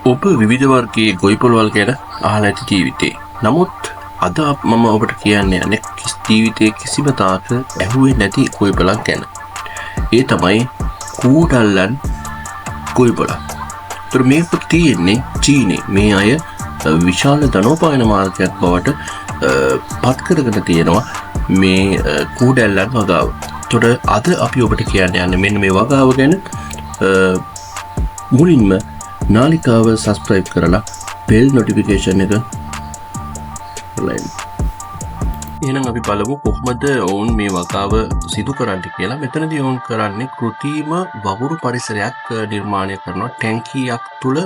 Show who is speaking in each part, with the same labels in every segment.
Speaker 1: ඔබ විවිධ වර්ගයේ ගොවිපළවල් ගැන අහලා ඇති ජීවිතේ. නමුත් අද මම ඔබට කියන්න යන්නේ ජීවිතයේ කිසිම තාක ඇහුවේ නැති ගොවිපළක් ගැන. ඒ තමයි කූඩල්ලන් ගොවිපළ. ඒතර මේක තියෙන්නේ චීනේ. මේ අය විශාල ධනෝපායන මාර්ගයක් බවට පත් කරගෙන තියෙනවා මේ කූඩල්ලන් වගාව. ඒතර අද අපි ඔබට කියන්න යන්නේ මෙන්න මේ වගාව ගැන. මුලින්ම නාලිකාව සබ්ස්ක්‍රයිබ් කරලා බෙල් නොටිෆිකේෂන් එක ලයින්. එහෙනම් අපි බලමු කොහොමද ඔවුන් මේ වගාව සිදු කරන්නේ කියලා. මෙතනදී ඔවුන් කරන්නේ කෘත්‍රිම වගුරු පරිසරයක් නිර්මාණය කරනවා. ටැංකියක් තුල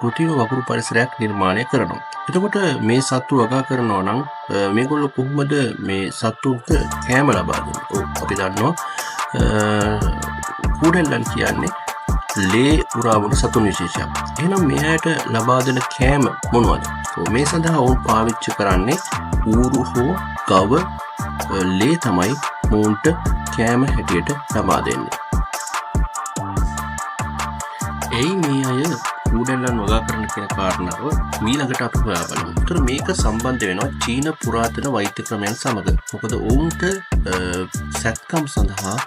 Speaker 1: කෘත්‍රිම වගුරු පරිසරයක් නිර්මාණය කරනවා. එතකොට මේ සත්තු වගා කරනවා නම් මේගොල්ලෝ කොහොමද මේ සත්තුන්ට කෑම ලබා දෙන්නේ? අපි දන්නවා කූඩල්ලන් කියන්නේ ලේ උරාවන සතුන් විශේෂයක්. එහෙනම් මෙයාට ලබා දෙන කෑම මොනවද? මේ සඳහා ඔවුන් පාවිච්චි කරන්නේ ඌරු හෝ ගව ලේ තමයි මොවුන්ට කෑම හැටියට ලබා දෙන්නේ. එයි මේ අය කූඩල්ලන් වගා කරන කියන කාරණාව ඊළඟට අපි හොයා බලමු. ඒතර මේක සම්බන්ධ වෙනවා චීන පුරාතන වෛද්‍ය ක්‍රමයන් සමග. මොකද ඔවුන්ට සැත්කම් සඳහා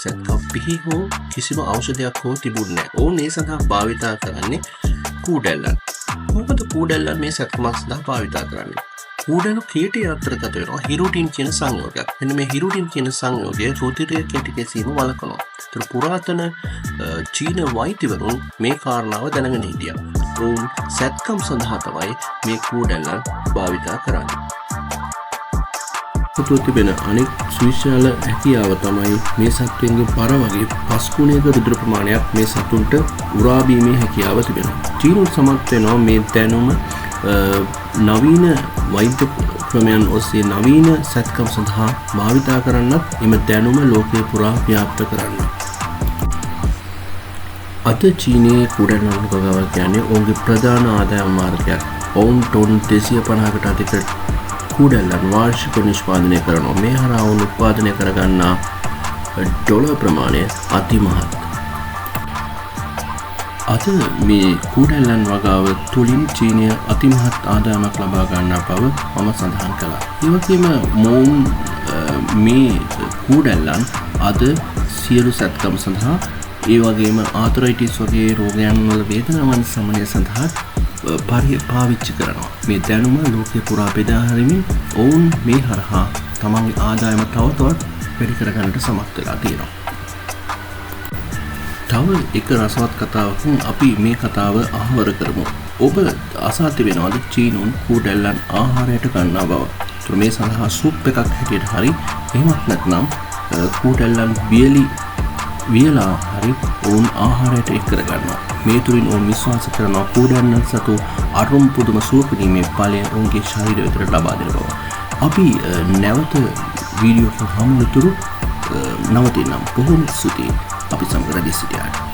Speaker 1: සැත්කම් පිහි හෝ කිසිම ඖෂධයක් හෝ තිබුණේ නැහැ. ඔවුන් ඒ සඳහා භාවිතා කරන්නේ කූඩල්ලන්. මොකද කූඩල්ලන් මේ සැත්කමක් සඳහා භාවිතා කරන්නේ? කූඩලු කේටි අන්තර්ගත වෙනවා හිරුටින් කියන සංයෝගයක්. මෙන්න මේ හිරුටින් කියන සංයෝගය රුධිරය කැටි ගැසීම වළක්වනවා. ඒතර පුරාතන චීන වෛද්‍යවරුන් මේ කාරණාව දැනගෙන හිටියා. ඔවුන් සැත්කම් සඳහා තමයි මේ කූඩල්ලන් භාවිතා කරන්නේ. තිබෙන අනෙක් සුවිශාල හැකියාව තමයි මේ සත්වයන්ගේ පර වගේ 5 ගුණයක රුධිර ප්‍රමාණයක් මේ සතුන්ට උරා බීමේ හැකියාව තිබෙනවා. චීනුන් සමත් වෙනවා මේ දැනුම නවීන වෛද්‍ය ක්‍රමයන් ඔස්සේ නවීන සැත්කම් සඳහා භාවිතා කරන්නත් එම දැනුම ලෝකයේ පුරා ව්‍යාප්ත කරන්න. අද චීනයේ කූඩල්ලන් වගාව කියන්නේ ඔවුන්ගේ ප්‍රධාන ආදායම් මාර්ගයක්. ඔවුන් ටොන් 250කට අධික කූඩල්ලන් වාර්ෂික නිෂ්පාදනය කරනවා. මේ හරහා ඔවුන් උත්පාදනය කරගන්නා ඩොලර් ප්‍රමාණය අතිමහත්. අද මේ කූඩල්ලන් වගාව තුළින් චීනය අතිමහත් ආදායමක් ලබා ගන්නා බව මම සඳහන් කළා. ඒ වගේම මොවුන් මේ කූඩල්ලන් අද සියලු සැත්කම් සඳහා ඒ වගේම ආතරයිටිස් වගේ රෝගයන් වල වේදනාවන් සමනය සඳහා පාවිච්චි කරනවා. මේ දැනුම ලෝකේ පුරා බෙදා හරිමින් ඔවුන් මේ හරහා තමන්ගේ ආදායම තව තවත් වැඩි කරගන්නට සමත් වෙලා තියෙනවා. තව එක රසවත් කතාවකින් අපි මේ කතාව අහවර කරමු. ඔබ අසා තිබෙනවද චීනුන් කූඩල්ලන් ආහාරයට ගන්නා බව? ඒතර මේ සඳහා සුප් එකක් හැටියට හරි එහෙමත් නැත්නම් කූඩල්ලන් වියලා හරි ඔවුන් ආහාරයට එක් කරගන්නවා. මේ තුලින් ඔවුන් විශ්වාස කරනවා කූඩල්ලන් සතු අරුම් පුදුම සුවපිරීමේ ඵලය ඔවුන්ගේ ශරීරය වෙතට ලබා දෙන බව. අපි නැවත වීඩියෝ එකක් හමුවතුරු නවතිනම් බොහොම ස්තුතියි අපි සමග රැඳී සිටියාට.